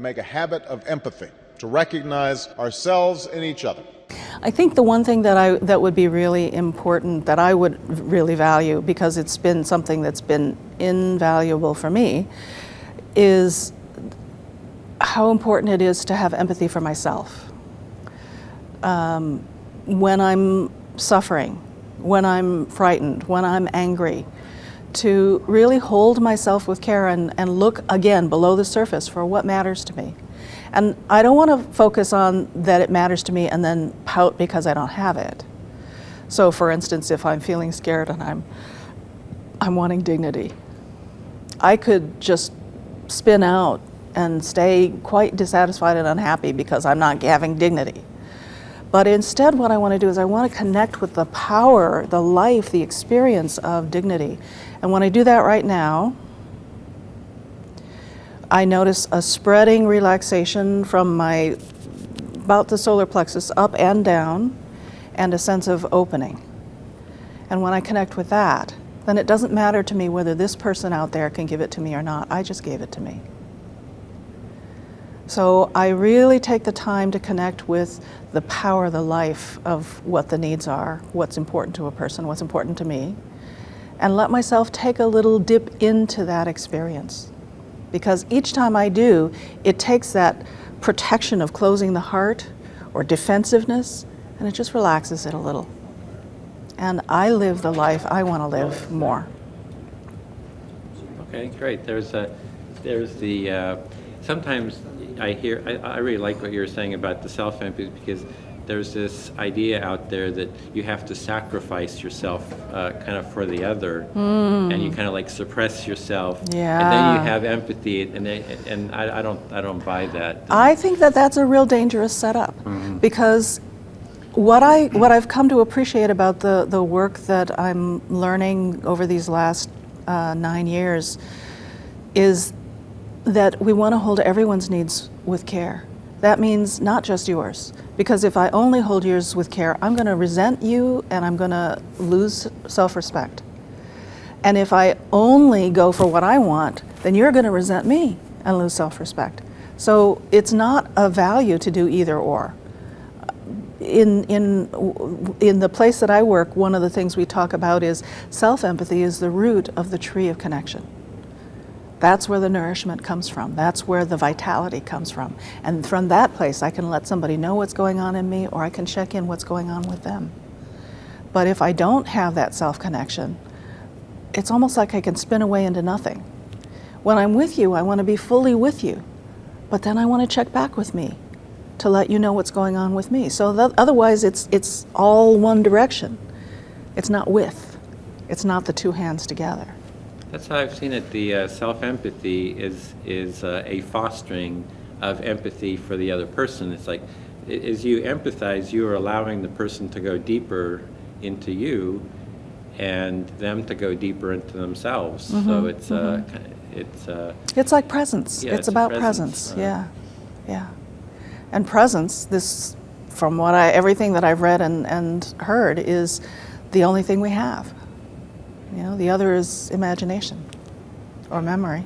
Make a habit of empathy, to recognize ourselves in each other. I think the one thing that would be really important, that I would really value, because it's been something that's been invaluable for me, is how important it is to have empathy for myself. When I'm suffering, when I'm frightened, when I'm angry, to really hold myself with care and look again below the surface for what matters to me. And I don't want to focus on that it matters to me and then pout because I don't have it. So for instance, if I'm feeling scared and I'm wanting dignity, I could just spin out and stay quite dissatisfied and unhappy because I'm not having dignity. But instead what I want to do is I want to connect with the power, the life, the experience of dignity. And when I do that right now, I notice a spreading relaxation from about the solar plexus up and down, and a sense of opening. And when I connect with that, then it doesn't matter to me whether this person out there can give it to me or not. I just gave it to me. So I really take the time to connect with the power, the life of what the needs are, what's important to a person, what's important to me, and let myself take a little dip into that experience. Because each time I do, it takes that protection of closing the heart or defensiveness, and it just relaxes it a little. And I live the life I want to live more. Okay, great. Sometimes I really like what you're saying about the self-empathy, because there's this idea out there that you have to sacrifice yourself kind of for the other, and you kind of like suppress yourself, and then you have empathy, and I don't buy that. I think that that's a real dangerous setup, because what I've come to appreciate about the work that I'm learning over these last 9 years is that we want to hold everyone's needs with care. That means not just yours. Because if I only hold yours with care, I'm going to resent you and I'm going to lose self-respect. And if I only go for what I want, then you're going to resent me and lose self-respect. So it's not a value to do either or. In the place that I work, one of the things we talk about is self-empathy is the root of the tree of connection. That's where the nourishment comes from. That's where the vitality comes from. And from that place, I can let somebody know what's going on in me, or I can check in what's going on with them. But if I don't have that self-connection, it's almost like I can spin away into nothing. When I'm with you, I want to be fully with you. But then I want to check back with me to let you know what's going on with me. So otherwise, it's all one direction. It's not with. It's not the two hands together. That's how I've seen it. The self-empathy is a fostering of empathy for the other person. It's like, as you empathize, you are allowing the person to go deeper into you, and them to go deeper into themselves. So it's like presence. Yeah, it's about presence. Yeah. And presence, this, from everything that I've read and heard, is the only thing we have. You know, the other is imagination or memory.